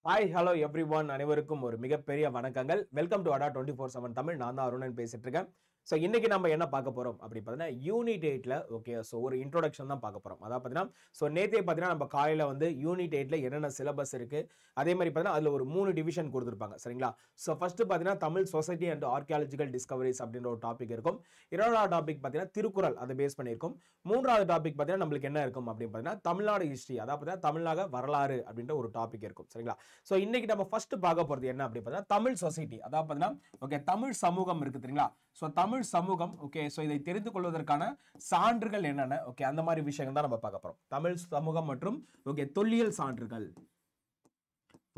Hi hello every one அனைவருக்கும் ஒரு மிகப்பெரிய வணக்கங்கள். வெல்கம் டு அடா 24/7 தமிழ். நான் தான் அருணன் பேசிட்டு இருக்கேன். ஸோ இன்னைக்கு நம்ம என்ன பார்க்க போறோம் அப்படி பார்த்தீங்கன்னா யூனிட் 8ல ஓகே. ஸோ ஒரு இன்ட்ரோடக்ஷன் தான் பார்க்க போறோம். அதாவது பார்த்தீங்கன்னா ஸோ நேற்றே பார்த்தீங்கன்னா நம்ம காலையில் வந்து யூனிட் 8ல என்னென்ன சிலபஸ் இருக்கு, அதே மாதிரி பார்த்தீங்கன்னா அதில் ஒரு 3 டிவிஷன் கொடுத்துருப்பாங்க சரிங்களா. ஸோ ஃபர்ஸ்ட் பார்த்தீங்கன்னா Tamil society and archaeological discoveries அப்படின்ற ஒரு டாபிக் இருக்கும். இரண்டாவது டாபிக் பார்த்தீங்கன்னா திருக்குறள், அதை பேஸ் பண்ணியிருக்கும். மூன்றாவது டாபிக் பார்த்தீங்கன்னா நம்மளுக்கு என்ன இருக்கும் அப்படின்னு பார்த்தீங்கன்னா தமிழ்நாடு ஹிஸ்ட்ரி, அதாவது பார்த்தீங்கன்னா தமிழ்நாடு வரலாறு அப்படின்ற ஒரு டாபிக் இருக்கும் சரிங்களா. ஸோ இன்னைக்கு நம்ம ஃபர்ஸ்ட் பார்க்க போறது என்ன அப்படின்னு பார்த்தீங்கன்னா தமிழ் சொசைட்டி, அதாவது பார்த்தீங்கன்னா ஓகே தமிழ் சமூகம் இருக்கு தெரியுங்களா. ஸோ தமிழ் சமூகம் ஓகே. ஸோ இதை தெரிந்து கொள்வதற்கான சான்றுகள் என்னென்ன ஓகே, அந்த மாதிரி விஷயங்கள் தான் நம்ம பார்க்க போறோம். தமிழ் சமூகம் மற்றும் ஓகே தொல்லியல் சான்றுகள்,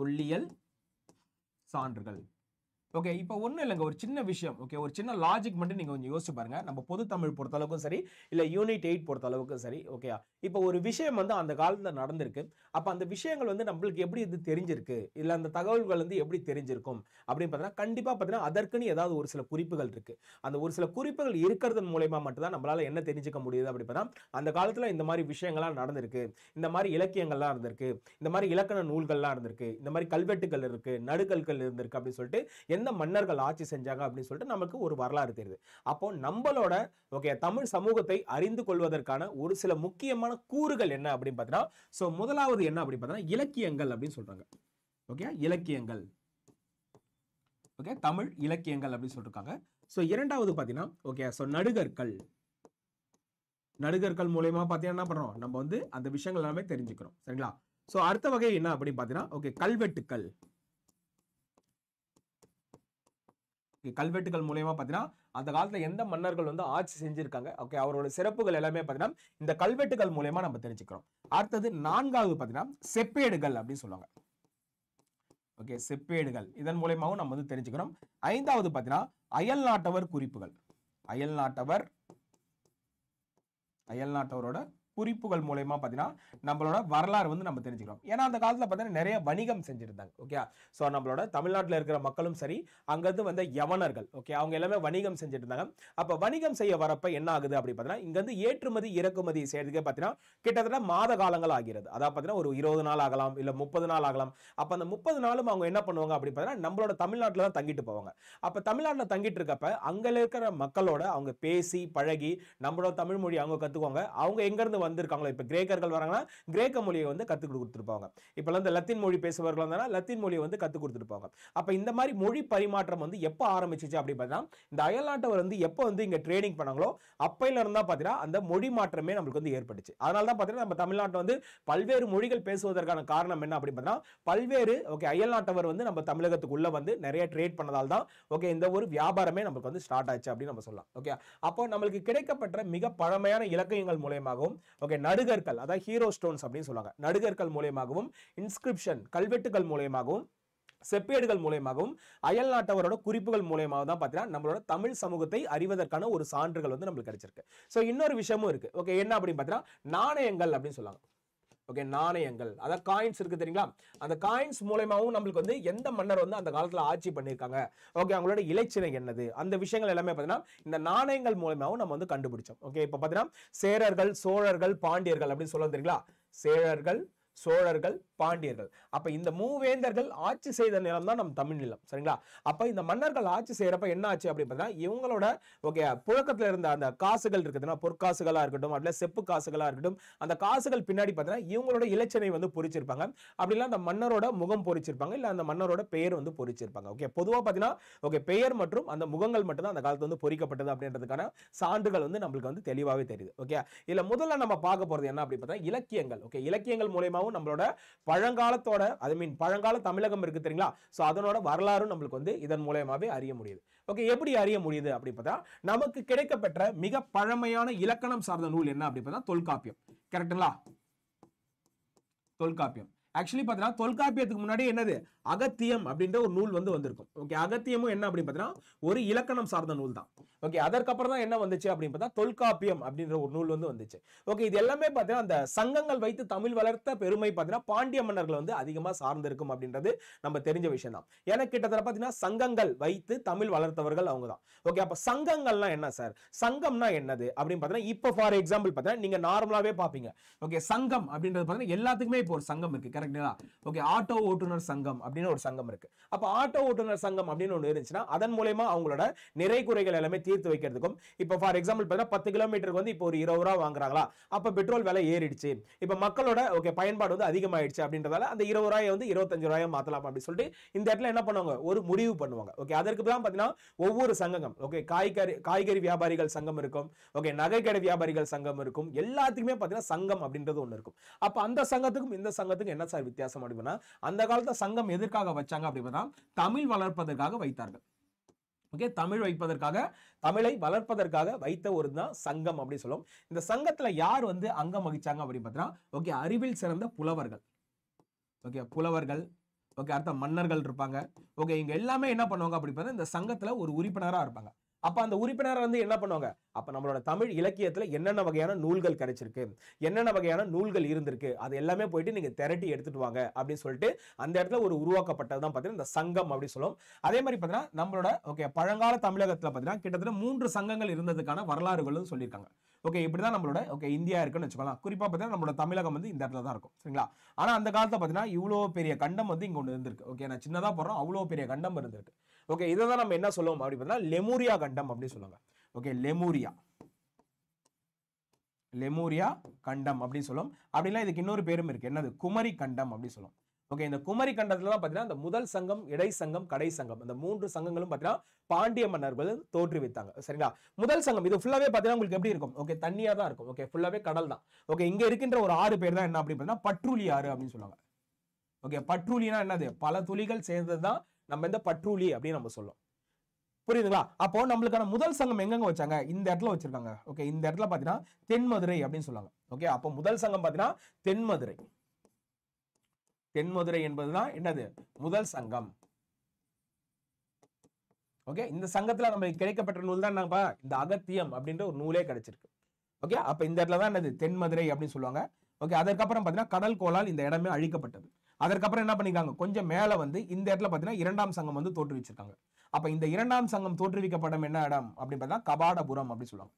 தொல்லியல் சான்றுகள் ஓகே. இப்போ ஒன்றும் இல்லைங்க, ஒரு சின்ன விஷயம் ஓகே, ஒரு சின்ன லாஜிக் மட்டும் நீங்கள் கொஞ்சம் யோசிச்சு பாருங்க. நம்ம பொது தமிழ் பொறுத்த அளவுக்கும் சரி, இல்லை யூனிட் 8 பொறுத்த அளவுக்கும் சரி ஓகே. இப்போ ஒரு விஷயம் வந்து அந்த காலத்தில் நடந்திருக்கு. அப்போ அந்த விஷயங்கள் வந்து நம்மளுக்கு எப்படி இது தெரிஞ்சிருக்கு, இல்லை அந்த தகவல்கள் வந்து எப்படி தெரிஞ்சிருக்கும் அப்படின்னு பார்த்தீங்கன்னா கண்டிப்பாக பார்த்தீங்கன்னா அதற்குன்னு ஏதாவது ஒரு சில குறிப்புகள் இருக்கு. அந்த ஒரு சில குறிப்புகள் இருக்கிறது மூலயமா மட்டும்தான் நம்மளால என்ன தெரிஞ்சுக்க முடியுது அப்படி பார்த்தா அந்த காலத்தில் இந்த மாதிரி விஷயங்கள்லாம் நடந்திருக்கு, இந்த மாதிரி இலக்கியங்கள்லாம் இருந்திருக்கு, இந்த மாதிரி இலக்கண நூல்கள்லாம் இருந்திருக்கு, இந்த மாதிரி கல்வெட்டுகள் இருக்கு, நடுகல்கள் இருந்திருக்கு அப்படின்னு சொல்லிட்டு எந்த மன்னர்கள் ஆட்சி செஞ்சாங்க அப்படின்னு சொல்லிட்டு நமக்கு ஒரு வரலாறு தெரியுது. அப்போ நம்மளோட ஓகே தமிழ் சமூகத்தை அறிந்து கொள்வதற்கான ஒரு சில முக்கியமான கூறுகள் என்ன அப்படின்னு பார்த்தீங்கன்னா சோ முதலாவது என்ன அப்படின்னு பார்த்தீங்கன்னா இலக்கியங்கள் அப்படின்னு சொல்றாங்க ஓகே. இலக்கியங்கள் ஓகே, தமிழ் இலக்கியங்கள் அப்படின்னு சொல்லிருக்காங்க. சோ இரண்டாவது பார்த்தீங்கன்னா ஓகே சோ நடுகற்கள், நடுகற்கள் மூலமா பார்த்தீங்கன்னா என்ன பண்றோம் நம்ம வந்து அந்த விஷயங்கள் எல்லாமே தெரிஞ்சுக்கிறோம் சரிங்களா. சோ அடுத்த வகை என்ன அப்படின்னு பார்த்தீங்கன்னா ஓகே கல்வெட்டுக்கள், கல்வெட்டுகள் மூலமா பார்த்தீங்கன்னா அந்த காலத்துல எந்த மன்னர்கள் வந்து ஆட்சி செஞ்சிருக்காங்க ஓகே, அவரோட சிறப்புகள் எல்லாமே பார்த்தீங்கன்னா இந்த கல்வெட்டுகள் மூலமா நம்ம தெரிஞ்சுக்கிறோம். அடுத்தது நான்காவது பார்த்தீங்கன்னா செப்பேடுகள் அப்படின்னு சொல்லுவாங்க ஓகே. செப்பேடுகள் இதன் மூலமாவும் நம்ம வந்து தெரிஞ்சுக்கிறோம். ஐந்தாவது பார்த்தீங்கன்னா அயல் நாட்டவர் குறிப்புகள், அயல் நாட்டவரோட குறிப்புகள் மூலமா பார்த்தீங்கன்னா நம்மளோட வரலாறு வந்து நம்ம தெரிஞ்சுக்கிறோம். ஏன்னா அந்த காலத்துல பார்த்தீங்கன்னா நிறைய வணிகம் செஞ்சிருந்தாங்க ஓகே. ஸோ நம்மளோட தமிழ்நாட்டில் இருக்கிற மக்களும் சரி, அங்கிருந்து வந்த யவனர்கள் ஓகே, அவங்க எல்லாமே வணிகம் செஞ்சுட்டு இருந்தாங்க. அப்ப வணிகம் செய்ய வரப்ப என்ன ஆகுது அப்படி பார்த்தீங்கன்னா இங்க வந்து ஏற்றுமதி இறக்குமதி செய்யறதுக்கே பார்த்தீங்கன்னா கிட்டத்தட்ட மாத காலங்கள் ஆகிறது. அதாவது பார்த்தீங்கன்னா ஒரு 20 நாள் ஆகலாம், இல்ல 30 நாள் ஆகலாம். அப்ப அந்த 30 நாளும் அவங்க என்ன பண்ணுவாங்க அப்படி பார்த்தீங்கன்னா நம்மளோட தமிழ்நாட்டில் தான் தங்கிட்டு போவாங்க. அப்ப தமிழ்நாட்டில் தங்கிட்டு இருக்கப்ப அங்க இருக்கிற மக்களோட அவங்க பேசி பழகி நம்மளோட தமிழ் மொழி அவங்க கத்துக்குவாங்க. அவங்க எங்க இருந்து வந்திருக்காங்களோ, இப்ப கிரேக்கர்கள் வராங்கன்னா கிரேக்க மொழியை வந்து கத்து கொடுத்துருப்பாங்க. இப்ப இந்த லத்தீன் மொழி பேசுபவர்கள் வந்தா லத்தீன் மொழியை வந்து கத்து கொடுத்துருப்பாங்க. அப்ப இந்த மாதிரி மொழி பரிமாற்றம் வந்து எப்ப ஆரம்பிச்சிச்சு அப்படி பார்த்தீங்கன்னா இந்த அயல்நாட்டவர் வந்து எப்ப வந்து இங்க ட்ரேடிங் பண்ணாங்களோ அப்பையில இருந்தா பார்த்தீங்கன்னா அந்த மொழி மாற்றமே நம்மளுக்கு வந்து ஏற்பட்டுச்சு. அதனால தான் பார்த்தீங்கன்னா நம்ம தமிழ்நாட்டில் வந்து பல்வேறு மொழிகள் பேசுவதற்கான காரணம் என்ன அப்படி பார்த்தீங்கன்னா பல்வேறு ஓகே அயல்நாட்டவர் வந்து நம்ம தமிழகத்துக்குள்ள வந்து நிறைய ட்ரேட் பண்ணதால் தான் ஓகே இந்த ஒரு வியாபாரமே நமக்கு வந்து ஸ்டார்ட் ஆச்சு அப்படின்னு நம்ம சொல்லலாம் ஓகே. அப்போ நம்மளுக்கு கிடைக்கப்பட்ட மிக பழமையான இலக்கியங்கள் மூலமாகவும் ஓகே நடுகற்கள், அதாவது ஹீரோ ஸ்டோன்ஸ் அப்படின்னு சொல்லுவாங்க, நடுகற்கள் மூலமாகவும் இன்ஸ்கிரிப்ஷன் கல்வெட்டுகள் மூலமாகவும் செப்பேடுகள் மூலமாகவும் அயல் நாட்டவரோட குறிப்புகள் மூலமாக தான் பார்த்தீங்கன்னா நம்மளோட தமிழ் சமூகத்தை அறிவதற்கான ஒரு சான்றுகள் வந்து நம்மளுக்கு கிடைச்சிருக்கு. ஸோ இன்னொரு விஷயமும் இருக்கு ஓகே. என்ன அப்படின்னு பார்த்தீங்கன்னா நாணயங்கள் அப்படின்னு சொல்லுவாங்க ஓகே. நாணயங்கள் அதாவது காயின்ஸ் இருக்கு தெரியுங்களா. அந்த காயின்ஸ் மூலமாவும் நம்மளுக்கு வந்து எந்த மன்னர் வந்து அந்த காலத்துல ஆட்சி பண்ணியிருக்காங்க ஓகே, அவங்களோட இலச்சினை என்னது, அந்த விஷயங்கள் எல்லாமே பார்த்தீங்கன்னா இந்த நாணயங்கள் மூலமாவும் நம்ம வந்து கண்டுபிடிச்சோம் ஓகே. இப்போ பார்த்தீங்கன்னா சேரர்கள், சோழர்கள், பாண்டியர்கள் அப்படின்னு சொல்ல தெரியுங்களா. சேரர்கள், சோழர்கள், பாண்டியர்கள், அப்ப இந்த மூவேந்தர்கள் ஆட்சி செய்த நிலம் தான் நம்ம தமிழ் நிலம் சரிங்களா. அப்ப இந்த மன்னர்கள் ஆட்சி செய்யறப்ப என்ன ஆச்சு அப்படி பார்த்தீங்கன்னா இவங்களோட ஓகே புழக்கத்துல இருந்த அந்த காசுகள் இருக்குதுன்னா பொற்காசுகளா இருக்கட்டும், அதுல செப்பு காசுகளா இருக்கட்டும், அந்த காசுகள் பின்னாடி பார்த்தீங்கன்னா இவங்களோட இலச்சினை வந்து பொறிச்சிருப்பாங்க. அப்படின்னா அந்த மன்னரோட முகம் பொறிச்சிருப்பாங்க, இல்ல அந்த மன்னரோட பெயர் வந்து பொறிச்சிருப்பாங்க ஓகே. பொதுவா பார்த்தீங்கன்னா ஓகே பெயர் மற்றும் அந்த முகங்கள் மட்டும் தான் அந்த காலத்துல வந்து பொறிக்கப்பட்டது அப்படின்றதுக்கான சான்றுகள் வந்து நம்மளுக்கு வந்து தெளிவாகவே தெரியுது ஓகே. இல்ல முதல்ல நம்ம பார்க்க போறது என்ன அப்படி பார்த்தா இலக்கியங்கள் ஓகே. இலக்கியங்கள் மூலமாவும் நம்மளோட பழங்காலத்தோட பழங்கால தமிழகம் இருக்கு தெரியுங்களா. சோ அதனோட வரலாறு நம்மளுக்கு வந்து இதன் மூலமாவே அறிய முடியுது ஓகே. எப்படி அறிய முடியுது அப்படி பார்த்தா நமக்கு கிடைக்கப்பெற்ற மிக பழமையான இலக்கணம் சார்ந்த நூல் என்ன அப்படி பார்த்தா தொல்காப்பியம். கரெக்ட்டுங்களா. தொல்காப்பியம் ஆக்சுவலி பார்த்தீங்கன்னா தொல்காப்பியத்துக்கு முன்னாடி என்னது அகத்தியம் அப்படின்ற ஒரு நூல் வந்து வந்திருக்கும் ஓகே. அகத்தியமும் என்ன அப்படின்னு பார்த்தீங்கன்னா ஒரு இலக்கணம் சார்ந்த நூல் தான் ஓகே. அதற்கப்புறம் தான் என்ன வந்துச்சு அப்படின்னு பார்த்தா தொல்காப்பியம் அப்படின்ற ஒரு நூல் வந்து வந்துச்சு ஓகே. இது எல்லாமே பார்த்தீங்கன்னா அந்த சங்கங்கள் வைத்து தமிழ் வளர்த்த பெருமை பார்த்தீங்கன்னா பாண்டிய மன்னர்கள் வந்து அதிகமாக சார்ந்திருக்கும் அப்படின்றது நம்ம தெரிஞ்ச விஷயம் தான். ஏன்னா கிட்டத்தட்ட பார்த்தீங்கன்னா சங்கங்கள் வைத்து தமிழ் வளர்த்தவர்கள் அவங்க தான் ஓகே. அப்ப சங்கங்கள்லாம் என்ன சார், சங்கம்னா என்னது அப்படின்னு பார்த்தீங்கன்னா இப்போ ஃபார் எக்ஸாம்பிள் பார்த்தீங்கன்னா நீங்க நார்மலாவே பார்ப்பீங்க ஓகே. சங்கம் அப்படின்றது பார்த்தீங்கன்னா எல்லாத்துக்குமே இப்போ ஒரு சங்கம் இருக்கு கரெக்டுங்களா? ஓகே, ஆட்டோ ஓட்டுநர் சங்கம் அப்படின்னு ஒரு சங்கம் இருக்கு. அப்ப ஆட்டோ ஓட்டுநர் சங்கம் அப்படின்னு ஒன்று இருந்துச்சுன்னா அதன் மூலமா அவங்களோட நிறை குறைகள் எல்லாமே தீர்த்து வைக்கிறதுக்கும், இப்போ ஃபார் எக்ஸாம்பிள் பார்த்தீங்கன்னா 10 கிலோமீட்டருக்கு வந்து இப்போ ஒரு 20 ரூபா வாங்குறாங்களா, அப்ப பெட்ரோல் விலை ஏறிடுச்சு, இப்ப மக்களோட ஓகே பயன்பாடு வந்து அதிகமாயிடுச்சு அப்படின்றதால அந்த 20 ரூபாயை வந்து 25 ரூபாயா மாத்தலாம் அப்படின்னு சொல்லிட்டு இந்த இடத்துல என்ன பண்ணுவாங்க, ஒரு முடிவு பண்ணுவாங்க. ஓகே, அதற்கு தான் பார்த்தீங்கன்னா ஒவ்வொரு சங்கங்கள், ஓகே காய்கறி வியாபாரிகள் சங்கம் இருக்கும், ஓகே நகைக்கடை வியாபாரிகள் சங்கம் இருக்கும், எல்லாத்துக்குமே பார்த்தீங்கன்னா சங்கம் அப்படின்றது ஒன்று இருக்கும். அப்ப அந்த சங்கத்துக்கும் இந்த சங்கத்துக்கும் என்ன சார் வித்தியாசம் அப்படின்னா, அந்த காலத்துல சங்கம் எதற்காக வச்சாங்க அப்படின்னா தமிழ் வளர்ப்பதற்காக வைத்தார்கள். ஓகே, தமிழை வளர்ப்பதற்காக வைத்த ஒரு தான் சங்கம் அப்படி சொல்லும். இந்த சங்கத்துல யார் வந்து அங்கம் வகிச்சாங்க அப்படின்னு பார்த்தீங்கன்னா, ஓகே அறிவில் சிறந்த புலவர்கள், ஓகே புலவர்கள், ஓகே அடுத்த மன்னர்கள் இருப்பாங்க. ஓகே, இங்க எல்லாமே என்ன பண்ணுவாங்க அப்படி பார்த்தா இந்த சங்கத்துல ஒரு உறுப்பினரா இருப்பாங்க. அப்ப அந்த உறுப்பினர் வந்து என்ன பண்ணுவாங்க, அப்ப நம்மளோட தமிழ் இலக்கியத்துல என்னென்ன வகையான நூல்கள் கிடைச்சிருக்கு, என்னென்ன வகையான நூல்கள் இருந்திருக்கு, அது எல்லாமே போயிட்டு நீங்க திரட்டி எடுத்துட்டு வாங்க அப்படின்னு சொல்லிட்டு அந்த இடத்துல ஒரு உருவாக்கப்பட்டதுதான் பார்த்தீங்கன்னா இந்த சங்கம் அப்படி சொல்லும். அதே மாதிரி பார்த்தீங்கன்னா நம்மளோட ஓகே பழங்கால தமிழகத்துல பார்த்தீங்கன்னா கிட்டத்தட்ட 3 சங்கங்கள் இருந்ததுக்கான வரலாறுகளும் சொல்லியிருக்காங்க. ஓகே, இப்படிதான் நம்மளோட ஓகே இந்தியா இருக்குன்னு வச்சுக்கலாம். குறிப்பா பார்த்தீங்கன்னா நம்மளோட தமிழகம் வந்து இந்த இடத்துல தான் இருக்கும். சரிங்களா? ஆனா அந்த காலத்துல பார்த்தீங்கன்னா இவ்வளோ பெரிய கண்டம் வந்து இங்க ஒன்று இருந்திருக்கு. ஓகே, நான் சின்னதா போடுறோம், அவ்வளோ பெரிய கண்டம் இருந்திருக்கு. ஓகே, இதை தான் நம்ம என்ன சொல்லுவோம் அப்படி பார்த்தீங்கன்னா லெமூரியா கண்டம் அப்படின்னு சொல்லுவாங்க. ஓகே, லெமூரியா கண்டம் அப்படின்னு சொல்லும். அப்படின்னா இதுக்கு இன்னொரு பேரும் இருக்கு, என்னது குமரி கண்டம் அப்படின்னு சொல்லும். ஓகே, இந்த குமரி கண்டத்துல தான் பார்த்தீங்கன்னா இந்த முதல் சங்கம், இடை சங்கம், கடை சங்கம், இந்த 3 சங்கங்களும் பார்த்தீங்கன்னா பாண்டிய மன்னர்கள் தோற்றுவித்தாங்க. சரிங்களா? முதல் சங்கம் இது ஃபுல்லாவே பார்த்தீங்கன்னா உங்களுக்கு எப்படி இருக்கும், ஓகே தண்ணியா தான் இருக்கும். ஓகே, ஃபுல்லாவே கடல் தான். ஓகே, இங்க இருக்கின்ற ஒரு 6 பேர் தான் என்ன அப்படின்னு பார்த்தீங்கன்னா பற்றூலி ஆறு அப்படின்னு சொல்லுவாங்க. ஓகே, பற்றூலினா என்னது, பல துளிகள் சேர்ந்ததுதான் நம்ம இந்த பற்றூலி அப்படின்னு நம்ம சொல்லுவோம். புரியுதுங்களா? அப்போ நம்மளுக்கான முதல் சங்கம் எங்கெங்க வச்சாங்க, இந்த இடத்துல வச்சிருக்காங்க. ஓகே, இந்த இடத்துல பாத்தீங்கன்னா தென்மதுரை அப்படின்னு சொல்லுவாங்க. ஓகே, அப்போ முதல் சங்கம் பாத்தீங்கன்னா தென்மதுரை. தென்மதுரை என்பதுதான் என்னது முதல் சங்கம். ஓகே, இந்த சங்கத்துல நம்ம கிடைக்கப்பட்ட நூல் தான் இந்த அகத்தியம் அப்படின்ற ஒரு நூலே கிடைச்சிருக்கு. ஓகே, அப்ப இந்த இடத்துல தான் என்னது தென்மதுரை அப்படின்னு சொல்லுவாங்க. ஓகே, அதற்கப்புறம் பாத்தீங்கன்னா கடல் கோளால் இந்த இடமே அழிக்கப்பட்டது. அதற்கப்புறம் என்ன பண்ணிருக்காங்க, கொஞ்சம் மேல வந்து இந்த இடத்துல பாத்தீங்கன்னா 2ஆம் சங்கம் வந்து தோற்றுவிச்சிருக்காங்க. அப்ப இந்த 2ஆம் சங்கம் தோற்றுவிக்கப்படும் என்ன இடம் அப்படின்னு பார்த்தா கபாடபுரம் அப்படின்னு சொல்லுவாங்க.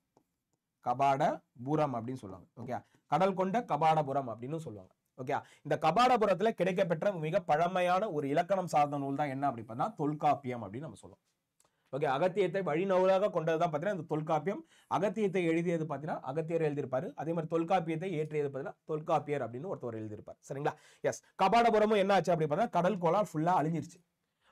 கபாடபுரம் அப்படின்னு சொல்லுவாங்க. ஓகே, கடல் கொண்ட கபாடபுரம் அப்படின்னு சொல்லுவாங்க. ஓகே, இந்த கபாடபுரத்துல கிடைக்கப்பெற்ற மிக பழமையான ஒரு இலக்கணம் சார்ந்த நூல் தான் என்ன அப்படி பார்த்தா தொல்காப்பியம் அப்படின்னு நம்ம சொல்லுவோம். ஓகே, அகத்தியத்தை வழிநூலாக கொண்டதுதான் பார்த்தீங்கன்னா இந்த தொல்காப்பியம். அகத்தியத்தை எழுதியது பார்த்தீங்கன்னா அகத்தியர் எழுதியிருப்பாரு. அதே மாதிரி தொல்காப்பியத்தை ஏற்றியது பார்த்தீங்கன்னா தொல்காப்பியர் அப்படின்னு ஒருத்தர் எழுதியிருப்பார். சரிங்களா? எஸ், கபாடபுரமும் என்ன ஆச்சு அப்படி பார்த்தா கடல் கோளால் ஃபுல்லா அழிஞ்சிருச்சு.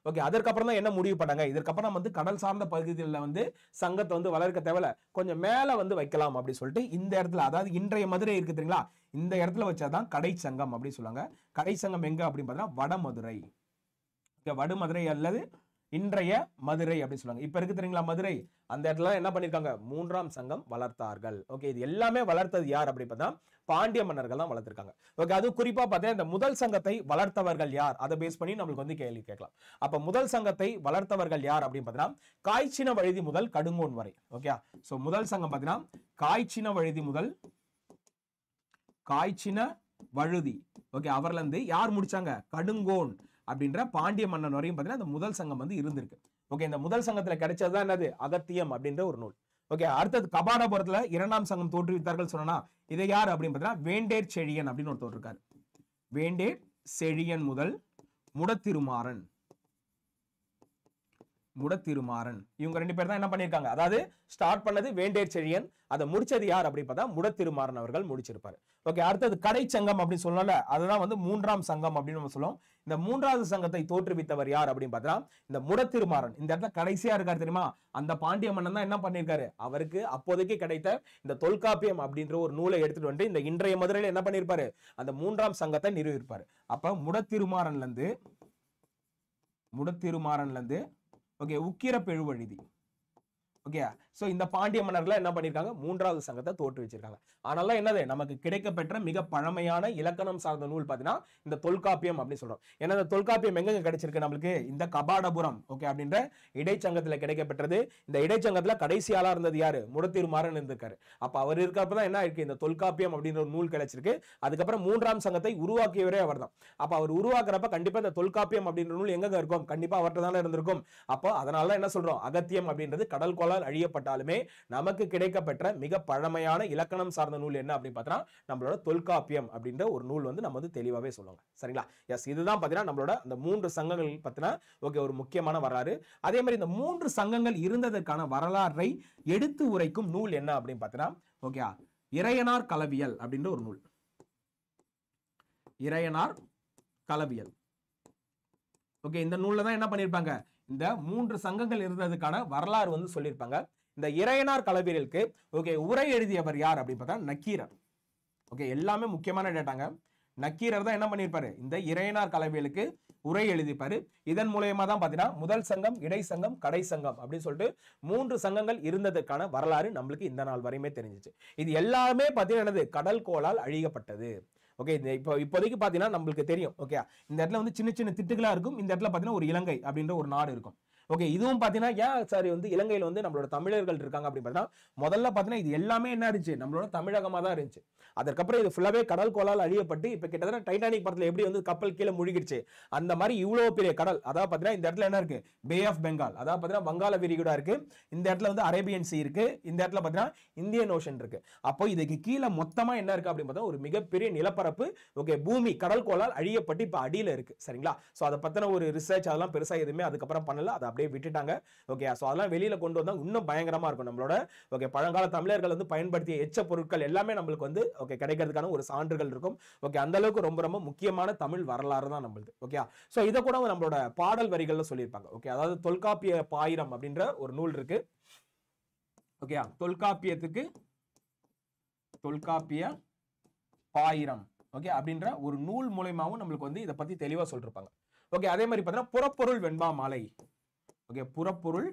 ஓகே, அதற்கப்புறம் தான் என்ன முடிவு பண்ணாங்க, இதற்கப்புறம் வந்து கடல் சார்ந்த பகுதிகளில் வந்து சங்கத்தை வந்து வளர்க்க தேவையில்ல, கொஞ்சம் மேல வந்து வைக்கலாம் அப்படின்னு சொல்லிட்டு இந்த இடத்துல, அதாவது இன்றைய மதுரை இருக்கு தெரியுங்களா, இந்த இடத்துல வச்சாதான் கடை சங்கம் அப்படின்னு சொல்லுவாங்க. கடை சங்கம் எங்க அப்படின்னு பார்த்தீங்கன்னா வடமதுரை. வடமதுரை அல்லது இன்றைய மதுரை அப்படின்னு சொல்லுவாங்க. இப்ப இருக்கு தெரியுங்களா மதுரை, அந்த இடத்துல என்ன பண்ணிருக்காங்க, 3ஆம் சங்கம் வளர்த்தார்கள். ஓகே, இது எல்லாமே வளர்த்தது யார் அப்படி பார்த்தா பாண்டிய மன்னர்கள் தான் வளர்த்திருக்காங்க. ஓகே, அது குறிப்பா பார்த்தா இந்த முதல் சங்கத்தை வளர்த்தவர்கள் யார், அதை பேஸ் பண்ணி நம்மளுக்கு வந்து கேள்வி கேட்கலாம். அப்ப முதல் சங்கத்தை வளர்த்தவர்கள் யார் அப்படின்னு பார்த்தீங்கன்னா காய்ச்சின வழுதி முதல் கடுங்கோன் வரை. ஓகே, சோ முதல் சங்கம் பார்த்தீங்கன்னா காய்ச்சின வழுதி முதல் காய்ச்சின வழுதி. ஓகே, அவர்ல இருந்து யார் முடிச்சாங்க, கடுங்கோன் அப்படின்ற பாண்டிய மன்னன் வரையும் பார்த்தீங்கன்னா இந்த முதல் சங்கம் வந்து இருந்திருக்கு. ஓகே, இந்த முதல் சங்கத்துல கிடைச்சதுதான் என்னது அகத்தியம் அப்படின்ற ஒரு நூல். ஓகே, அடுத்தது கபாடபுரத்துல 2ஆம் சங்கம் தோற்றுவித்தார்கள் சொன்னா இதை யார் அப்படின்னு பார்த்தீங்கன்னா வேண்டேர் செழியன் அப்படின்னு ஒருத்தர் இருக்காரு. வேண்டேர் செழியன் முதல் முடத்திருமாறன். இவங்க 2 பேர் தான் என்ன பண்ணிருக்காங்க, அதாவது ஸ்டார்ட் பண்ணது வேண்டேர் செழியன், அதை முடிச்சது யார் அப்படின்னு பார்த்தா முடத்திருமாறன் அவர்கள் முடிச்சிருப்பாரு. ஓகே, அடுத்தது கடை சங்கம் அப்படின்னு சொல்லல, அதுதான் வந்து 3ஆம் சங்கம் அப்படின்னு நம்ம சொல்லுவோம். இந்த 3வது சங்கத்தை தோற்றுவித்தவர் யார் அப்படின்னு பார்த்தா இந்த முடத்திருமாறன். இந்த இடத்துல கடைசியா இருக்காரு தெரியுமா, அந்த பாண்டிய மன்னன் தான் என்ன பண்ணிருக்காரு, அவருக்கு அப்போதைக்கு கிடைத்த இந்த தொல்காப்பியம் அப்படின்ற ஒரு நூலை எடுத்துட்டு வந்து இந்த இன்றைய மதுரையில என்ன பண்ணிருப்பாரு, அந்த 3ஆம் சங்கத்தை நிறுவிருப்பாரு. அப்ப முடத்திருமாறன்ல இருந்து ஓகே உக்கிர பெருவழுதி. ஓகே, சோ இந்த பாண்டிய மன்னர்கள் என்ன பண்ணிருக்காங்க, 3வது சங்கத்தை தோற்றுவிச்சிருக்காங்க. ஆனாலும் என்னது நமக்கு கிடைக்கப்பெற்ற மிக பழமையான இலக்கணம் சார்ந்த நூல் பாத்தீங்கன்னா இந்த தொல்காப்பியம் அப்படின்னு சொல்றோம். ஏன்னா இந்த தொல்காப்பியம் எங்க கிடைச்சிருக்கு நம்மளுக்கு, இந்த கபாடபுரம் ஓகே அப்படின்ற இடைச்சங்கத்துல கிடைக்கப்பெற்றது. இந்த இடைச்சங்கத்துல கடைசி ஆளா இருந்தது யாரு, முடத்திருமாறன் இருந்திருக்காரு. அப்ப அவர் இருக்கப்பதான் என்ன இருக்கு, இந்த தொல்காப்பியம் அப்படின்ற ஒரு நூல் கிடைச்சிருக்கு. அதுக்கப்புறம் 3ஆம் சங்கத்தை உருவாக்கியவரே அவர் தான். அப்ப அவர் உருவாக்குறப்ப கண்டிப்பா இந்த தொல்காப்பியம் அப்படின்ற நூல் எங்க இருக்கும், கண்டிப்பா அவர்கிட்ட தானே இருந்திருக்கும். அப்போ அதனால என்ன சொல்றோம், அகத்தியம் அப்படின்றது கடல் கோளால் அழியப்பட்ட அழிக்கப்பட்டாலுமே நமக்கு கிடைக்கப்பெற்ற மிக பழமையான இலக்கணம் சார்ந்த நூல் என்ன அப்படின்னு பார்த்தோம்னா நம்மளோட தொல்காப்பியம் அப்படின்ற ஒரு நூல் வந்து நம்ம வந்து தெளிவாகவே சொல்லுவாங்க. சரிங்களா? எஸ், இதுதான் பார்த்தீங்கன்னா நம்மளோட அந்த 3 சங்கங்கள் பத்தின ஒரு முக்கியமான வரலாறு. அதே மாதிரி இந்த 3 சங்கங்கள் இருந்ததற்கான வரலாறை எடுத்து உரைக்கும் நூல் என்ன அப்படின்னு பார்த்தீங்கன்னா இறையனார் களவியல் அப்படின்ற ஒரு நூல். இறையனார் களவியல். இந்த நூல்ல தான் என்ன பண்ணிருப்பாங்க, இந்த 3 சங்கங்கள் இருந்ததுக்கான வரலாறு வந்து சொல்லியிருப்பாங்க. இந்த இறையனார் களவியலுக்கு உரை எழுதியவர் யார் அப்படின்னு பார்த்தா நக்கீரர். எல்லாமே முக்கியமான டேட்டாங்க. நக்கீரர் தான் என்ன பண்ணிருப்பாரு, இந்த இறையனார் களவியலுக்கு உரை எழுதிப்பாரு. இதன் மூலயமா தான் பாத்தீங்கன்னா முதல் சங்கம், இடை சங்கம், கடை சங்கம் அப்படின்னு சொல்லிட்டு 3 சங்கங்கள் இருந்ததற்கான வரலாறு நம்மளுக்கு இந்த நாள் வரையுமே தெரிஞ்சிச்சு. இது எல்லாமே பாத்தீங்கன்னா கடல் கோளால் அழிக்கப்பட்டது. இப்போதைக்கு பாத்தீங்கன்னா நம்மளுக்கு தெரியும். இந்த இடத்துல வந்து சின்ன சின்ன திட்டுகளா இருக்கும். இந்த இடத்துல பாத்தீங்கன்னா ஒரு இலங்கை அப்படின்ற ஒரு நாடு இருக்கும். இதுவும் பாத்தீங்கன்னா ஏன் சார் வந்து இலங்கையில வந்து நம்மளோட தமிழர்கள் இருக்காங்க அப்படின்னு பார்த்தீங்கன்னா முதல்ல பாத்தீங்கன்னா இது எல்லாமே என்ன இருந்துச்சு, நம்மளோட தமிழகமா தான் இருந்துச்சு. அதுக்கப்புறம் இது ஃபுல்லாவே கடல் கோளால் அழியப்பட்டு இப்ப கிட்டத்தட்ட டைட்டானிக் படத்துல எப்படி வந்து கப்பல் கீழே முழுகிடுச்சு அந்த மாதிரி இவ்வளவு பெரிய கடல். அதாவது பாத்தீங்கன்னா இந்த இடத்துல என்ன இருக்கு, பே ஆஃப் பெங்கால், அதாவது பாத்தீங்கன்னா வங்காள விரிகுடா இருக்கு. இந்த இடத்துல வந்து அரேபியன் சி இருக்கு. இந்த இடத்துல பாத்தீங்கன்னா இந்தியன் ஓஷன் இருக்கு. அப்போ இதுக்கு கீழே மொத்தமா என்ன இருக்கு அப்படின்னு பார்த்தா ஒரு மிகப்பெரிய நிலப்பரப்பு பூமி கடல் கோளால் அழியப்பட்டு இப்ப அடியில இருக்கு. சரிங்களா? சோ அதை பத்தின ஒரு ரிசர்ச் அதெல்லாம் பெருசா எதுவுமே அதுக்கப்புறம் பண்ணல, அதை அப்படியே விட்டுட்டாங்க. சோ அதெல்லாம் வெளியில கொண்டு வந்தா இன்னும் பயங்கரமா இருக்கும். நம்மளோட பழங்கால தமிழர்கள் வந்து பயன்படுத்திய எச்ச பொருட்கள் எல்லாமே நம்மளுக்கு வந்து கிடைக்கிறதுக்கான ஒரு சான்றுகள் இருக்கும். அந்த அளவுக்கு ரொம்ப ரொம்ப முக்கியமான தமிழ் வரலாறு தான் நம்மளுது. சோ இத கூட நம்மளோட பாடல் வரிகள்ல சொல்லியிருப்பாங்க. அதாவது தொல்காப்பிய பாயிரம் அப்படின்ற ஒரு நூல் இருக்கு. தொல்காப்பியத்துக்கு தொல்காப்பிய பாயிரம் அப்படின்ற ஒரு நூல் மூலமாவும் நம்மளுக்கு வந்து இதை பத்தி தெளிவா சொல்லிருப்பாங்க. அதே மாதிரி பார்த்தீங்கன்னா புறப்பொருள் வெண்பா மாலை. புறப்பொருள்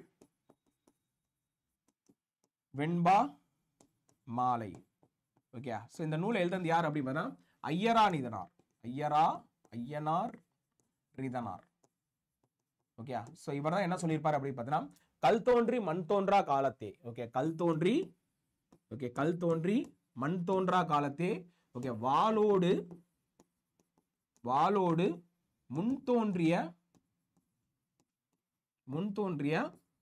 வெண்பா மாலை. சோ இந்த நூலை எழுதுறது யார் அப்படின்னா ஐயனார் ரிதனார். சோ இவர் தான் என்ன சொல்லியிருப்பாரு அப்படின்னு பார்த்தீங்கன்னா கல் தோன்றி மண் தோன்றா காலத்தே. கல் தோன்றி மண் தோன்றா காலத்தே வாளோடு முன் தோன்றிய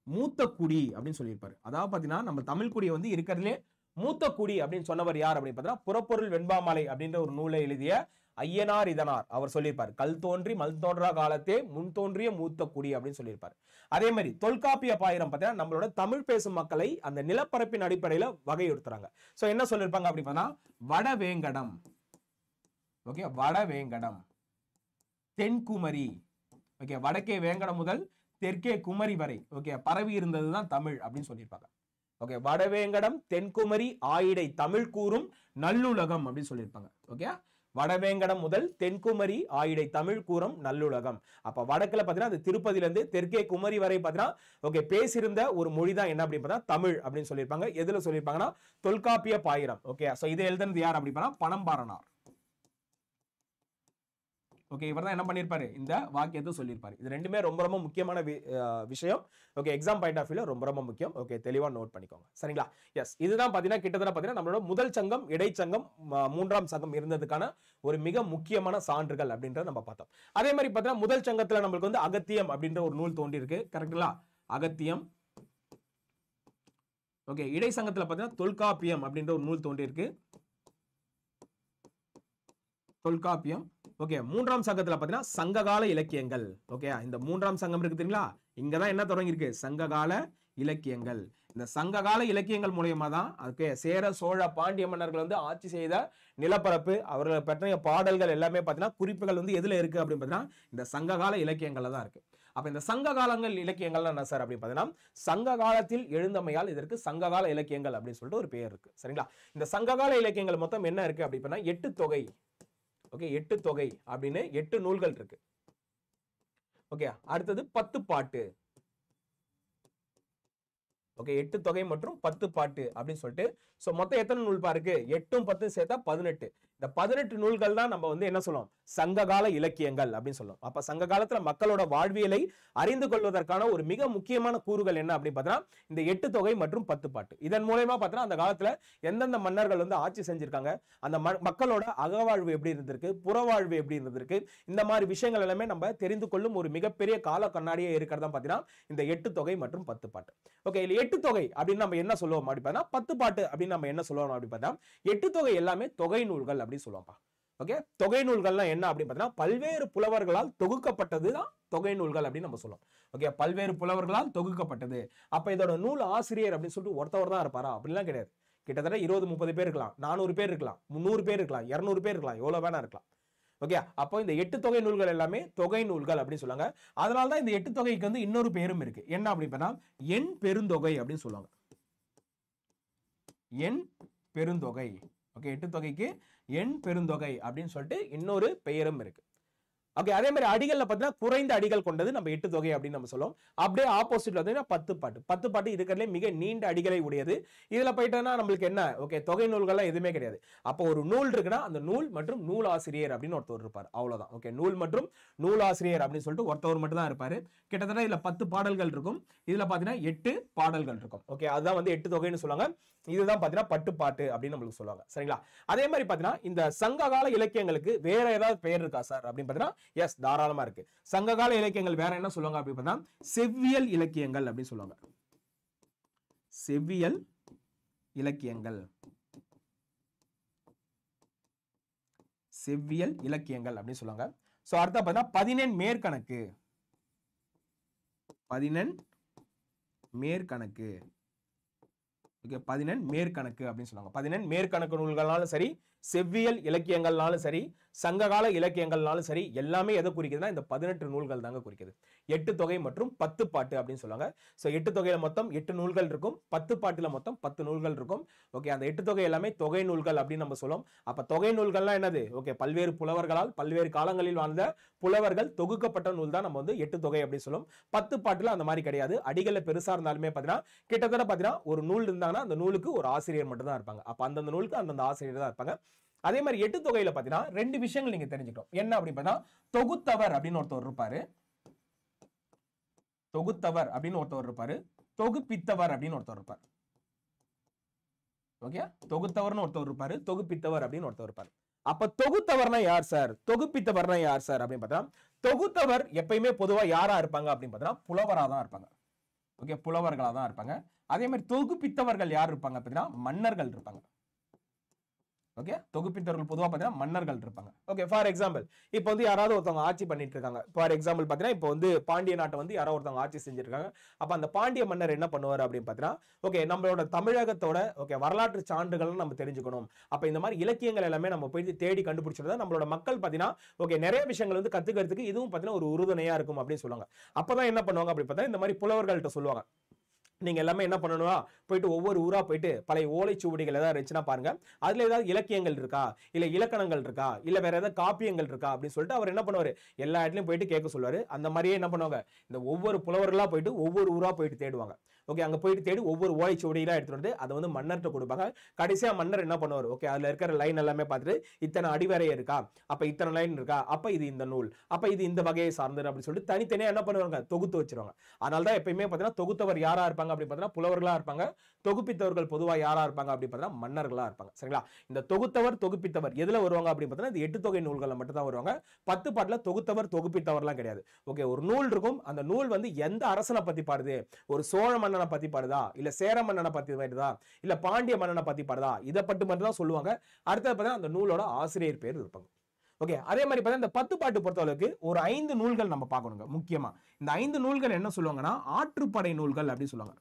மூத்த குடி அப்படின்னு சொல்லியிருப்பாரு. அதாவது பாத்தீங்கன்னா நம்ம தமிழ் குடியை வந்து இருக்கிறதுலே மூத்த குடி அப்படின்னு சொன்னவர் யார் அப்படின்னு பார்த்தீங்கன்னா புறப்பொருள் வெண்பாமாலை அப்படின்ற ஒரு நூலை எழுதிய ஐயனார் இதனார் அவர் சொல்லியிருப்பார். கல் தோன்றி மண் தோன்றா காலத்தே முன் தோன்றிய மூத்த குடி அப்படின்னு சொல்லியிருப்பார். அதே மாதிரி தொல்காப்பிய பாயிரம் பார்த்தீங்கன்னா நம்மளோட தமிழ் பேசும் மக்களை அந்த நிலப்பரப்பின் அடிப்படையில வகையுறுத்துறாங்க. சோ என்ன சொல்லியிருப்பாங்க அப்படின்னு பார்த்தா வடவேங்கடம், வடவேங்கடம், தென்குமரி, வடக்கே வேங்கடம் முதல் தெற்கே குமரி வரை பரவி இருந்ததுதான் தமிழ் அப்படின்னு சொல்லியிருப்பாங்க. வடவேங்கடம், தென்குமரி, ஆயிடை தமிழ் கூறும் நல்லுலகம் அப்படின்னு சொல்லியிருப்பாங்க. வடவேங்கடம் முதல் தென்குமரி, ஆயிடை தமிழ் கூறும் நல்லுலகம். அப்ப வடக்குல பாத்தீங்கன்னா அது திருப்பதியில இருந்து தெற்கே குமரி வரை பாத்தீங்கன்னா பேசியிருந்த ஒரு மொழி தான் என்ன அப்படின்னு பார்த்தா தமிழ் அப்படின்னு சொல்லியிருப்பாங்க. எதுல சொல்லியிருப்பாங்கன்னா தொல்காப்பிய பாயிரம். சோ இதை எழுதுனது யார் அப்படின்னு பனம்பாரனார். இவர் தான் என்ன பண்ணிருப்பாரு, இந்த வாக்கியத்தை சொல்லியிருப்பாரு. இது ரெண்டுமே ரொம்ப ரொம்ப முக்கியமான விஷயம். எக்ஸாம் பாயிண்ட் ஆஃப் வியூல ரொம்ப ரொம்ப முக்கியம். தெளிவா நோட் பண்ணிக்கோங்க. சரிங்களா? எஸ், இதுதான் பாத்தீங்கன்னா கிட்டத்தட்ட பாத்தீங்கன்னா நம்மளோட முதல் சங்கம், இடைச்சங்கம், 3ஆம் சங்கம் இருந்ததுக்கான ஒரு மிக முக்கியமான சான்றுகள் அப்படின்றத நம்ம பார்த்தோம். அதே மாதிரி பாத்தீங்கன்னா முதல் சங்கத்துல நம்மளுக்கு வந்து அகத்தியம் அப்படின்ற ஒரு நூல் தோன்றி இருக்கு. கரெக்டுங்களா? அகத்தியம். இடை சங்கத்துல பாத்தீங்கன்னா தொல்காப்பியம் அப்படின்ற ஒரு நூல் தோன்றி இருக்கு. தொல்காப்பியம். 3ஆம் சங்கத்துல பாத்தீங்கன்னா சங்ககால இலக்கியங்கள். இந்த 3ஆம் சங்கம் இருக்கு தெரியுங்களா, இங்கதான் என்ன தொடங்கி இருக்கு, சங்ககால இலக்கியங்கள். இந்த சங்ககால இலக்கியங்கள் மூலயமா தான் சேர சோழ பாண்டிய மன்னர்கள் வந்து ஆட்சி செய்த நிலப்பரப்பு, அவர்களை பற்றிய பாடல்கள் எல்லாமே பாத்தீங்கன்னா குறிப்புகள் வந்து எதுல இருக்கு அப்படின்னு பாத்தீங்கன்னா இந்த சங்ககால இலக்கியங்கள்ல தான் இருக்கு. அப்ப இந்த சங்க காலங்கள் இலக்கியங்கள்லாம் என்ன சார் அப்படின்னு பாத்தீங்கன்னா சங்க காலத்தில் எழுந்தமையால் இதற்கு சங்ககால இலக்கியங்கள் அப்படின்னு சொல்லிட்டு ஒரு பேர் இருக்கு. சரிங்களா? இந்த சங்ககால இலக்கியங்கள் மொத்தம் என்ன இருக்கு அப்படின்னா 8 தொகை. 8 தொகை அப்படின்னு 8 நூல்கள் இருக்கு. அடுத்தது 10 பாட்டு. 8 தொகை மற்றும் 10 பாட்டு அப்படின்னு சொல்லிட்டு சோ மொத்தம் எத்தனை நூல் இருக்கு, 8ம் 10 சேர்த்தா 18. இந்த 18 நூல்கள் தான் நம்ம வந்து என்ன சொல்லுவோம், சங்ககால இலக்கியங்கள் அப்படின்னு சொல்லுவோம். அப்ப சங்க காலத்துல மக்களோட வாழ்வியலை அறிந்து கொள்வதற்கான ஒரு மிக முக்கியமான கூறுகள் என்ன அப்படின்னு பார்த்தீங்கன்னா இந்த 8 தொகை மற்றும் 10 பாட்டு. இதன் மூலமா பார்த்தீங்கன்னா அந்த காலத்துல எந்தெந்த மன்னர்கள் வந்து ஆட்சி செஞ்சிருக்காங்க, அந்த மக்களோட அகவாழ்வு எப்படி இருந்திருக்கு, புறவாழ்வு எப்படி இருந்திருக்கு, இந்த மாதிரி விஷயங்கள் எல்லாமே நம்ம தெரிந்து கொள்ளும் ஒரு மிகப்பெரிய கால கண்ணாடியே இருக்கிறதா பார்த்தீங்கன்னா இந்த 8 தொகை மற்றும் 10 பாட்டு. ஓகே, இல்ல 8 தொகை அப்படின்னு நம்ம என்ன சொல்லுவோம் அப்படி பார்த்தா, 10 பாட்டு அப்படின்னு நம்ம என்ன சொல்லுவோம் அப்படி பார்த்தா 8 தொகை எல்லாமே தொகை நூல்கள் அப்படின்னு சொல்லுவாங்க. ஓகே, தொகை நூல்கள்லாம் என்ன அப்படின்னு பார்த்தீங்கன்னா பல்வேறு புலவர்களால் தொகுக்கப்பட்டது தான் தொகை நூல்கள் அப்படின்னு நம்ம சொல்லுவோம். ஓகே, பல்வேறு புலவர்களால் தொகுக்கப்பட்டது. அப்ப இதோட நூல் ஆசிரியர் அப்படின்னு சொல்லிட்டு ஒருத்தவர் தான் இருப்பாரா அப்படிலாம் கிடையாது. கிட்டத்தட்ட 20-30 பேர் இருக்கலாம், 400 பேர் இருக்கலாம், 300 பேர் இருக்கலாம், 200 பேர் இருக்கலாம், எவ்வளவு வேணா இருக்கலாம். ஓகே, அப்போ இந்த 8 தொகை நூல்கள் எல்லாமே தொகை நூல்கள் அப்படின்னு சொல்லுவாங்க. அதனாலதான் இந்த 8 தொகைக்கு வந்து இன்னொரு பேரும் இருக்கு. என்ன அப்படின்னு பார்த்தா எண் பெருந்தொகை அப்படின்னு சொல்லுவாங்க. எண் பெருந்தொகை. ஓகே, 8 தொகைக்கு எண் பெருந்தொகை அப்படின்னு சொல்லிட்டு இன்னொரு பெயரும் இருக்கு. ஓகே, அதே மாதிரி அடிகள்ல பார்த்தீங்கன்னா குறைந்த அடிகள் கொண்டது நம்ம 8 தொகை அப்படின்னு நம்ம சொல்லுவோம். அப்படியே ஆப்போசிட்ல வந்து 10 பாட்டு. 10 பாட்டு இருக்கிறதுல மிக நீண்ட அடிகளை உடையது. இதுல போயிட்டோம்னா நம்மளுக்கு என்ன, ஓகே, தொகை நூல்கள்லாம் எதுவுமே கிடையாது. அப்போ ஒரு நூல் இருக்குன்னா அந்த நூல் மற்றும் நூல் ஆசிரியர் அப்படின்னு ஒருத்தர் இருப்பார், அவ்வளவுதான். ஓகே, நூல் மற்றும் நூல் ஆசிரியர் அப்படின்னு சொல்லிட்டு ஒருத்தவர் மட்டும் தான் இருப்பாரு. கிட்டத்தட்ட இதுல 10 பாடல்கள் இருக்கும், இதுல பாத்தீங்கன்னா 8 பாடல்கள் இருக்கும். ஓகே, அதுதான் வந்து 8 தொகைன்னு சொல்லுவாங்க. இதுதான் பாத்தீங்கன்னா பட்டு பாட்டு அப்படின்னு நம்மளுக்கு சொல்லுவாங்க. சரிங்களா? அதே மாதிரி பாத்தீங்கன்னா இந்த சங்ககால இலக்கியங்களுக்கு வேற ஏதாவது பெயர் இருக்கா சார் அப்படின்னு பாத்தீங்கன்னா எஸ், தாராளமா இருக்கு. சங்ககால இலக்கியங்கள் வேற என்ன சொல்லுவாங்க அப்படின்னு பார்த்தா செவ்வியல் இலக்கியங்கள் அப்படின்னு சொல்லுவாங்க. செவ்வியல் இலக்கியங்கள். செவ்வியல் இலக்கியங்கள் அப்படின்னு சொல்லுவாங்க. சோ அடுத்த பார்த்தா 14 மேற்கணக்கு. 14 மேற்கணக்கு. ஓகே, 14 மேற்கணக்கு அப்படின்னு சொல்லுவாங்க. 14 மேற்கணக்கு நூல்கள்னாலும் சரி, செவ்வியல் இலக்கியங்கள்னாலும் சரி, சங்ககால இலக்கியங்கள்னாலும் சரி, எல்லாமே எதை குறிக்குதுன்னா இந்த 18 நூல்கள் தாங்க குறிக்குது. 8 தொகை மற்றும் 10 பாட்டு அப்படின்னு சொல்லுவாங்க. சோ 8 தொகையில மொத்தம் 8 நூல்கள் இருக்கும், 10 பாட்டுல மொத்தம் 10 நூல்கள் இருக்கும். ஓகே, அந்த 8 தொகை எல்லாமே தொகை நூல்கள் அப்படின்னு நம்ம சொல்லுவோம். அப்ப தொகை நூல்கள்லாம் என்னது, ஓகே, பல்வேறு புலவர்களால் பல்வேறு காலங்களில் வாழ்ந்த புலவர்கள் தொகுக்கப்பட்ட நூல் தான் நம்ம வந்து 8 தொகை அப்படின்னு சொல்லுவோம். 10 பாட்டுல அந்த மாதிரி கிடையாது. அடிகளை பெருசா இருந்தாலுமே பாத்தீங்கன்னா கிட்டத்தட்ட பாத்தீங்கன்னா ஒரு நூல் இருந்தாங்கன்னா அந்த நூலுக்கு ஒரு ஆசிரியர் மட்டும் தான் இருப்பாங்க. அப்ப அந்தந்த நூலுக்கு அந்தந்த ஆசிரியர் தான் இருப்பாங்க. அதே மாதிரி 8 தொகையில பாத்தீங்கன்னா 2 விஷயங்கள் நீங்க தெரிஞ்சுக்கணும். என்ன அப்படின்னு பார்த்தா தொகுத்தவர் அப்படின்னு ஒருத்தர் இருப்பாரு, தொகுத்தவர் அப்படின்னு ஒருத்தர் இருப்பாரு, தொகுப்பித்தவர் அப்படின்னு ஒருத்தர் இருப்பார். ஓகே, தொகுத்தவர்னு ஒருத்தர் இருப்பாரு, தொகுப்பித்தவர் அப்படின்னு ஒருத்தர் இருப்பாரு. அப்ப தொகுத்தவர்னா யார் சார், தொகுப்பித்தவர்னா யார் சார் அப்படின்னு பார்த்தா தொகுத்தவர் எப்பயுமே பொதுவா யாரா இருப்பாங்க அப்படின்னு பார்த்தா புலவரா தான் இருப்பாங்க. ஓகே, புலவர்களா தான் இருப்பாங்க. அதே மாதிரி தொகுப்பித்தவர்கள் யார் இருப்பாங்க அப்படின்னா மன்னர்கள் இருப்பாங்க. ஓகே, தொகுப்பித்தவர்கள் பொதுவா பார்த்தீங்கன்னா மன்னர்கள் இருப்பாங்க. ஓகே, ஃபார் எக்ஸாம்பிள் இப்போ வந்து யாராவது ஒருத்தவங்க ஆட்சி பண்ணிட்டு இருக்காங்க. ஃபார் எக்ஸாம்பிள் பார்த்தீங்கன்னா இப்போ வந்து பாண்டிய நாட்டை வந்து யாரோ ஒருத்தவங்க ஆட்சி செஞ்சிருக்காங்க. அப்ப அந்த பாண்டிய மன்னர் என்ன பண்ணுவார் அப்படின்னு பார்த்தீங்கன்னா ஓகே, நம்மளோட தமிழகத்தோட ஓகே வரலாற்று சான்றுகள் நம்ம தெரிஞ்சுக்கணும். அப்ப இந்த மாதிரி இலக்கியங்கள் எல்லாமே நம்ம போய் தேடி கண்டுபிடிச்சிருந்தா நம்மளோட மக்கள் பார்த்தீங்கன்னா ஓகே நிறைய விஷயங்கள் வந்து கத்துக்கிறதுக்கு இதுவும் பார்த்தீங்கன்னா ஒரு உறுதுணையா இருக்கும் அப்படின்னு சொல்லுவாங்க. அப்பதான் என்ன பண்ணுவாங்க அப்படின்னு பார்த்தா இந்த மாதிரி புலவர்கள்ட்ட சொல்லுவாங்க, நீங்க எல்லாமே என்ன பண்ணணும்னா போயிட்டு ஒவ்வொரு ஊரா போயிட்டு பழைய ஓலைச்சுவடிகள் ஏதாவது இருந்துச்சுன்னா பாருங்க, அதுல ஏதாவது இலக்கியங்கள் இருக்கா, இல்ல இலக்கணங்கள் இருக்கா, இல்ல வேற ஏதாவது காப்பியங்கள் இருக்கா அப்படின்னு சொல்லிட்டு அவர் என்ன பண்ணுவாரு, எல்லா இடத்துலயும் போயிட்டு கேட்க சொல்லுவாரு. அந்த மாதிரியே என்ன பண்ணுவாங்க, இந்த ஒவ்வொரு புலவர்களா போயிட்டு ஒவ்வொரு ஊரா போயிட்டு தேடுவாங்க. ஓகே, அங்க போயிட்டு தேடி ஒவ்வொரு ஓலைச்சுவடிகளா எடுத்துட்டு வந்து அதை வந்து மன்னர்கிட்ட கொடுப்பாங்க. கடைசியா மன்னர் என்ன பண்ணுவார், ஓகே அதுல இருக்கிற லைன் எல்லாமே பார்த்துட்டு இத்தனை அடிவரை இருக்கா, அப்ப இத்தனை லைன் இருக்கா, அப்ப இது இந்த நூல், அப்ப இது இந்த வகையை சார்ந்தது அப்படின்னு சொல்லிட்டு தனித்தனியா என்ன பண்ணுவாங்க, தொகுத்து வச்சிருவாங்க. அதனாலதான் எப்பயுமே பார்த்தீங்கன்னா தொகுத்தவர் யாரா இருப்பாங்க அப்படின்னு பார்த்தீங்கன்னா புலவர்களா இருப்பாங்க. தொகுப்பித்தவர்கள் பொதுவா யாரா இருப்பாங்க அப்படின்னு பார்த்தீங்கன்னா மன்னர்களா இருப்பாங்க. சரிங்களா? இந்த தொகுத்தவர் தொகுப்பித்தவர் எதுல வருவாங்க அப்படின்னு பார்த்தீங்கன்னா இந்த 8 தொகை நூல்கள்ல மட்டும் தான் வருவாங்க. 10 பாட்டுல தொகுத்தவர் தொகுப்பித்தவர்லாம் கிடையாது. ஓகே, ஒரு நூல் இருக்கும், அந்த நூல் வந்து எந்த அரசனை பத்தி பாடுது, ஒரு சோழ மன்னனை பத்தி பாடுதா, இல்ல சேர மன்னனை பத்தி பாடுதா, இல்ல பாண்டிய மன்னனை பத்தி பாடுதா, இதை பற்றி மட்டும் தான் சொல்லுவாங்க. அடுத்தது பார்த்தீங்கன்னா அந்த நூலோட ஆசிரியர் பேர் இருப்பாங்க. ஓகே, அதே மாதிரி பார்த்தா இந்த 10 பாட்டு பொறுத்தளவுக்கு ஒரு 5 நூல்கள் நம்ம பார்க்கணுங்க. முக்கியமா இந்த 5 நூல்கள் என்ன சொல்லுவாங்கன்னா ஆற்றுப்படை நூல்கள் அப்படின்னு சொல்லுவாங்க.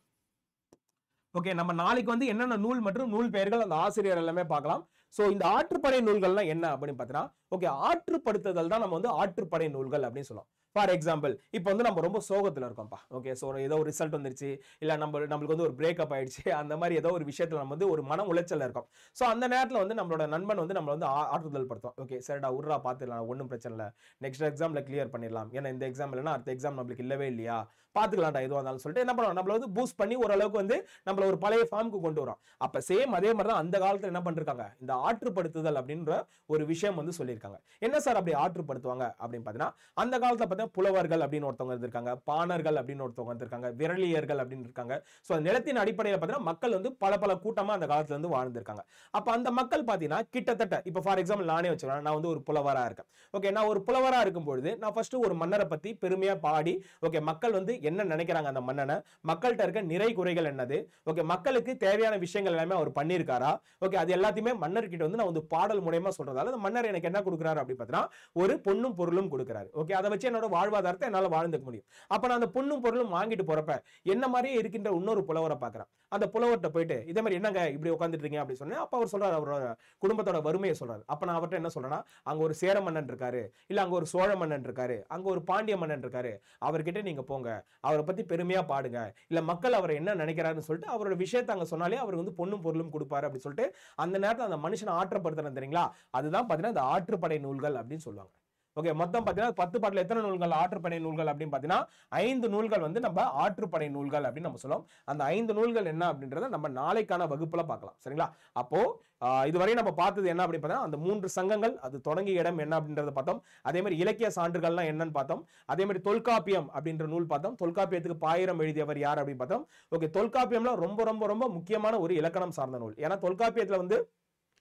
ஓகே, நம்ம நாளைக்கு வந்து என்னென்ன நூல் மற்றும் நூல் பெயர்கள் அந்த ஆசிரியர் எல்லாமே பார்க்கலாம். சோ இந்த ஆற்றுப்படை நூல்கள்லாம் என்ன அப்படின்னு பார்த்தீங்கன்னா ஓகே ஆற்றுப்படுத்துதல் தான் நம்ம வந்து ஆற்றுப்படை நூல்கள் அப்படின்னு சொல்லுவோம். ஃபார் எக்ஸாம்பிள் இப்போ வந்து நம்ம ரொம்ப சோகத்துல இருக்கோம்ப்பா. ஓகே, ஸோ ஏதோ ஒரு ரிசல்ட் வந்துருச்சு, இல்ல நம்மளுக்கு வந்து ஒரு பிரேக்கப் ஆயிடுச்சு, அந்த மாதிரி ஏதோ ஒரு விஷயத்துல நம்ம வந்து ஒரு மன உளைச்சல்ல இருக்கோம். ஸோ அந்த நேரத்துல வந்து நம்மளோட நண்பன் வந்து நம்மள வந்து ஆறுதல் படுத்தும். ஓகே சரிடா உர்ரா பாத்துக்கலாம், ஒன்றும் பிரச்சனை இல்லை, நெக்ஸ்ட் எக்ஸாம்ல கிளியர் பண்ணிடலாம், ஏன்னா இந்த எக்ஸாம் இல்லைன்னா அடுத்த எக்ஸாம் நம்மளுக்கு இல்லவே இல்லையா, பாத்துக்கலாம்டா எதுவாக இருந்தாலும் சொல்லிட்டு என்ன பண்ணுவோம், நம்மள வந்து பூஸ்ட் பண்ணி ஓரளவுக்கு வந்து நம்மள ஒரு பழைய ஃபார்முக்கு கொண்டு வரோம். அப்ப சேம் அதே மாதிரி தான் அந்த காலத்துல என்ன பண்ணிருக்காங்க, இந்த ஆற்றுப்படுத்துதல் அப்படின்ற ஒரு விஷயம் வந்து சொல்லியிருக்காங்க. என்ன சார் அப்படி ஆற்றுப்படுத்துவாங்க அப்படின்னு பாத்தீங்கன்னா, அந்த காலத்துல பார்த்தீங்கன்னா புலவர்கள் அப்படின்னு ஒருத்தவங்க இருந்திருக்காங்க, பாணர்கள் அப்படின்னு ஒருத்தவங்க இருந்திருக்காங்க, விரலியர்கள் அப்படின்னு இருக்காங்க. ஸோ நிலத்தின் அடிப்படையில் பார்த்தீங்கன்னா மக்கள் வந்து பல கூட்டமா அந்த காலத்துல இருந்து வாழ்ந்திருக்காங்க. அப்ப அந்த மக்கள் பாத்தீங்கன்னா கிட்டத்தட்ட இப்ப ஃபார் எக்ஸாம்பிள் நானே வச்சுக்கிறேன், நான் வந்து ஒரு புலவரா இருக்கேன். ஓகே, நான் ஒரு புலவரா இருக்கும் பொழுது நான் ஃபர்ஸ்ட் ஒரு மன்னரை பத்தி பெருமையா பாடி, ஓகே மக்கள் வந்து என்ன நினைக்கிறாங்க அந்த மன்னனை, மக்கள்கிட்ட இருக்க நிறை குறைகள் என்னது, ஓகே மக்களுக்கு தேவையான விஷயங்கள் எல்லாமே அவர் பண்ணியிருக்காரா, ஓகே அது எல்லாத்தையுமே மன்னர்கிட்ட வந்து நான் வந்து பாடல் மூலமா சொல்றதால அந்த மன்னர் எனக்கு என்ன கொடுக்குறாரு அப்படி பார்த்தீங்கன்னா ஒரு பொண்ணும் பொருளும் கொடுக்குறாரு. ஓகே, அதை வச்சு என்னோட வாழ்வாதாரத்தை என்னால வாழ்ந்துக்க முடியும். அப்ப நான் அந்த பொண்ணும் பொருளும் வாங்கிட்டு போறப்ப என்ன மாதிரியே இருக்கின்ற இன்னொரு புலவரை பார்க்கிறேன். அந்த புலவர்கிட்ட போயிட்டு இதே மாதிரி என்னங்க இப்படி உட்காந்துட்டு இருக்கீங்க அப்படி சொன்னேன். அப்ப அவர் சொல்றாரு அவரோட குடும்பத்தோட வறுமையை சொல்றாரு. அப்ப நான் அவர்கிட்ட என்ன சொல்றேன்னா, அங்க ஒரு சேர மன்னன் இருக்காரு, இல்ல அங்க ஒரு சோழ மன்னன் இருக்காரு, அங்க ஒரு பாண்டிய மன்னன் இருக்காரு, அவர்கிட்ட நீங்க போங்க, அவரை பத்தி பெருமையா பாடுங்க, இல்ல மக்கள் அவரை என்ன நினைக்கிறாருன்னு சொல்லிட்டு அவரோட விஷயத்தை அங்க சொன்னாலே அவர் வந்து பொண்ணும் பொருளும் கொடுப்பாரு அப்படி சொல்லிட்டு அந்த நேரத்தில் அந்த மனுஷனை ஆற்றப்படுத்துறது தெரியுங்களா, அதுதான் பாத்தீங்கன்னா இந்த ஆற்றுப்படை நூல்கள் அப்படின்னு சொல்லுவாங்க. ஓகே, மொத்தம் பாத்தீங்கன்னா 10 பாட்டுல எத்தனை நூல்கள் ஆற்றுப்படை நூல்கள் அப்படின்னு பாத்தீங்கன்னா 5 நூல்கள் வந்து நம்ம ஆற்றுப்படை நூல்கள் அப்படின்னு நம்ம சொல்லுவோம். அந்த 5 நூல்கள் என்ன அப்படின்றத நம்ம நாளைக்கான வகுப்புல பார்க்கலாம். சரிங்களா? அப்போ இதுவரை நம்ம பார்த்தது என்ன அப்படின்னு பார்த்தா அந்த 3 சங்கங்கள், அது தொடங்கிய இடம் என்ன அப்படின்றத பார்த்தோம். அதே மாதிரி இலக்கிய சான்றுகள்லாம் என்னன்னு பார்த்தோம். அதே மாதிரி தொல்காப்பியம் அப்படின்ற நூல் பார்த்தோம். தொல்காப்பியத்துக்கு பாயிரம் எழுதியவர் யார் அப்படின்னு பார்த்தோம். ஓகே, தொல்காப்பியம்ல ரொம்ப ரொம்ப ரொம்ப முக்கியமான ஒரு இலக்கணம் சார்ந்த நூல். ஏன்னா தொல்காப்பியத்துல வந்து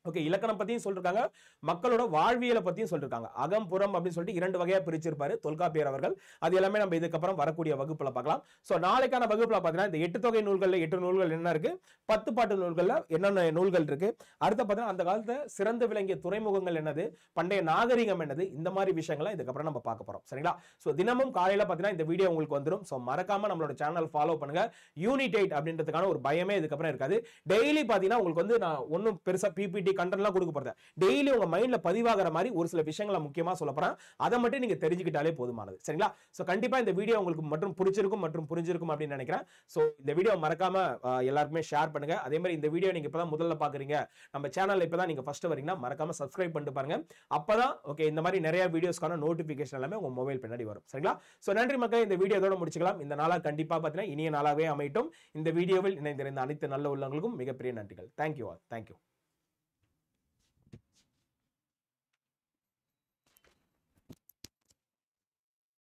ஓகே இலக்கணம் பத்தியும் சொல்லிருக்காங்க, மக்களோட வாழ்வியலை பத்தியும் சொல்லிருக்காங்க. அகம் புறம் அப்படின்னு சொல்லிட்டு 2 வகையா பிரிச்சிருப்பாரு தொல்காப்பியர் அவர்கள். அது எல்லாமே நம்ம இதுக்கப்புறம் வரக்கூடிய வகுப்புல பார்க்கலாம். சோ நாளைக்கான வகுப்புல பாத்தீங்கன்னா இந்த 8 தொகை நூல்கள்ல 8 நூல்கள் என்ன இருக்கு, 10 பாட்டு நூல்கள்ல என்னென்ன நூல்கள் இருக்கு, அடுத்த பாத்தீங்கன்னா அந்த காலத்துல சிறந்து விளங்கிய துறைமுகங்கள் என்னது, பண்டைய நாகரிகம் என்னது, இந்த மாதிரி விஷயங்களை இதுக்கப்புறம் நம்ம பார்க்க போறோம். சரிங்களா? சோ தினமும் காலையில பாத்தீங்கன்னா இந்த வீடியோ உங்களுக்கு வந்துடும். சோ மறக்காம நம்மளோட சேனல் ஃபாலோ பண்ணுங்க. யூனிட் 8 அப்படின்றதுக்கான ஒரு பயமே இதுக்கப்புறம் இருக்காது. டெய்லி பாத்தீங்கன்னா உங்களுக்கு வந்து நான் ஒன்னும் பெருசா பிபிடி கண்டென்ட்லாம் கொடுக்க போறேன். டெய்லி உங்க மைண்ட்ல பதிவாகிற மாதிரி ஒரு சில விஷயங்களை முக்கியமா சொல்ல போறேன். அதை மட்டும் நீங்க தெரிஞ்சுக்கிட்டாலே போதுமானது. சரிங்களா? சோ கண்டிப்பா இந்த வீடியோ உங்களுக்கு மற்றும் பிடிச்சிருக்கும் மற்றும் புரிஞ்சிருக்கும் அப்படின்னு நினைக்கிறேன். சோ இந்த வீடியோ மறக்காம எல்லாருக்குமே ஷேர் பண்ணுங்க. அதே மாதிரி இந்த வீடியோ நீங்க இப்பதான் முதல்ல பாக்குறீங்க, நம்ம சேனல்ல இப்பதான் நீங்க ஃபர்ஸ்ட் வரீங்கன்னா மறக்காம சப்ஸ்கிரைப் பண்ணிட்டு பாருங்க. அப்பதான் ஓகே இந்த மாதிரி நிறைய வீடியோஸ்க்கான நோட்டிபிகேஷன் எல்லாமே உங்க மொபைல் பின்னாடி வரும். சரிங்களா? சோ நன்றி மக்களே, இந்த வீடியோ இதோட முடிச்சுக்கலாம். இந்த நாளா கண்டிப்பா பாத்தீங்கன்னா இனிய நாளாவே அமையட்டும். இந்த வீடியோவில் இணைந்திருந்த அனைத்து நல்ல உள்ளவங்களுக்கும் மிகப்பெரிய நன்றிகள். Thank you all. தேங்க்யூ.